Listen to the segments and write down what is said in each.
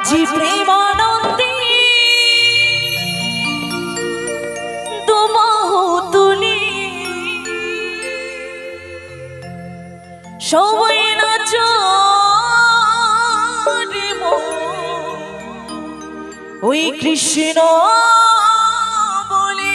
আজি প্রেমানন্দে দুবাহু তুলি সবাই নাচো রে মন ওই কৃষ্ণ বলে।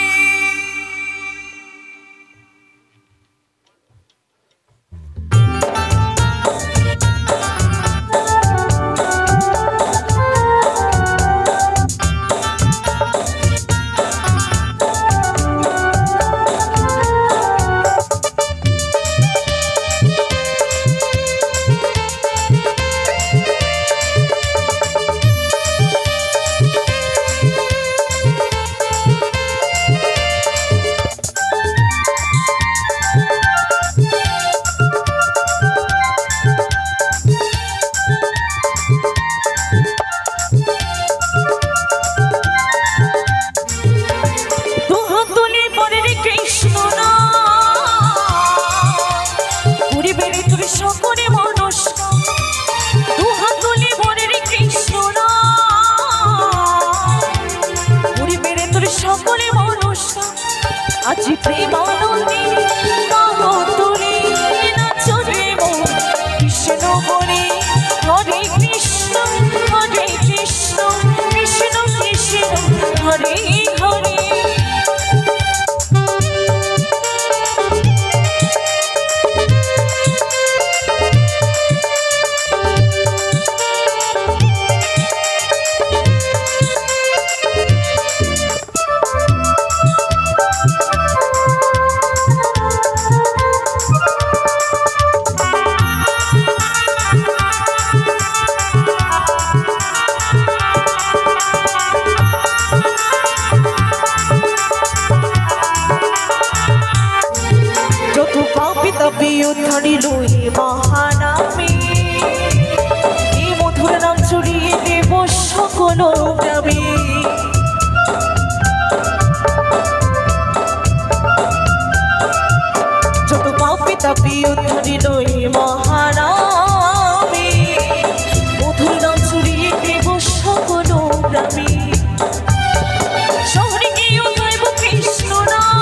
আজি প্রেমানন্দে দুবাহু তুলি নাচো রে মন কৃষ্ণ বলে। হরে কৃষ্ণ কৃষ্ণ কৃষ্ণ হরে হরে। মহানামে এই মধুর নাম ছড়িয়ে দেব সকল গ্রামে। যত পাপী তাপী উদ্ধারিল এই মহানামে মধুর নাম ছড়িয়ে দেব সকল গ্রামে। শহরে গিয়ে গাইব কৃষ্ণ নাম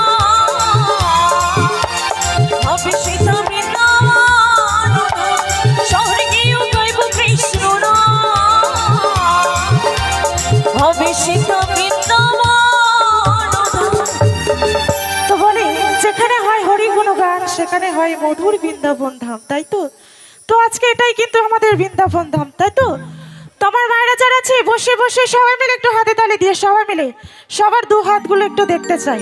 হবে সীতা তো বলে যেখানে হয় হরি গুণগান সেখানে হয় মধুর বৃন্দাবন ধাম, তাই তো? তো আজকে এটাই কিন্তু আমাদের বৃন্দাবন ধাম, তাই তো? তোমার মায়েরা যারা আছে বসে বসে সবাই মিলে একটু হাতে তালি দিয়ে সবাই মিলে সবার দু হাতগুলো একটু দেখতে চাই।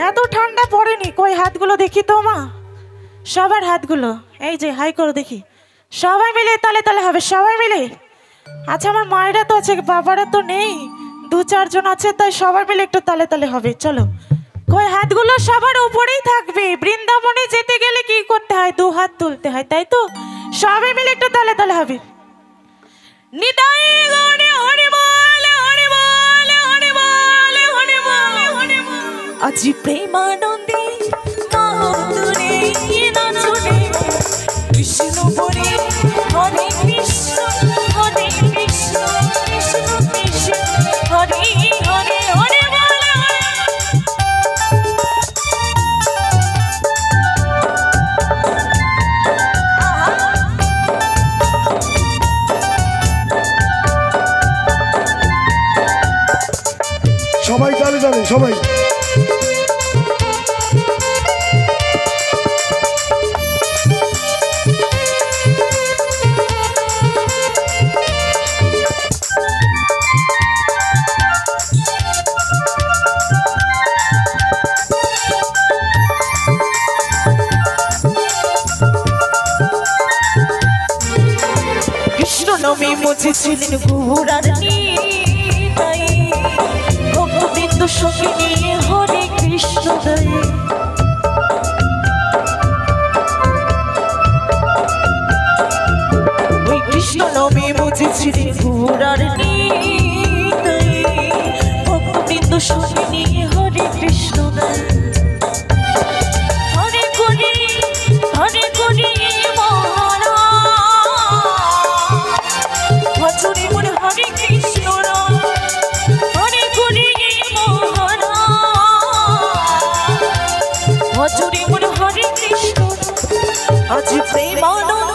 এত ঠান্ডা পড়েনি, কই হাতগুলো দেখি তো মা, সবার হাতগুলো এই যে হাই করো দেখি। সবাই মিলে তালে তালে হবে, সবাই মিলে। আচ্ছা আমার মায়েরা তো আছে, বাবারা তো নেই, দু চারজন আছে, তাই সবাই মিলে একটু তালে তালে হবে। চলো কই হাতগুলো সবার উপরেই থাকবে। বৃন্দাবনে যেতে গেলে কি করতে হয়? দু হাত তুলতে হয়, তাই তো? সবাই মিলে একটু তালে তালে হবে। নিতাই গৌরে হরি বল হরি বল হরি বল হরি বল হরি বল। আজি প্রেমানন্দে মাধুরে নাচো রে কৃষ্ণ বলে। হরে কৃষ্ণ কৃষ্ণ কৃষ্ণ হরে হরে হরে বল। সবাই তালে তালে সবাই। নমে মুছেছিলেন ঘোরার নিতাই ভক্তবৃন্দ সঙ্গে নিয়ে হরে কৃষ্ণ গায়ে। ওই কৃষ্ণ নমে মুছেছিলেন ঘোরার নিতাই ভক্তবৃন্দ সঙ্গে নিয়ে হরে কৃষ্ণ গায়ে। হরে করি মহারাজ ভজরে মনে হরে কৃষ্ণ ভজরে মন হরে কৃষ্ণ আজ প্রেমানন্দ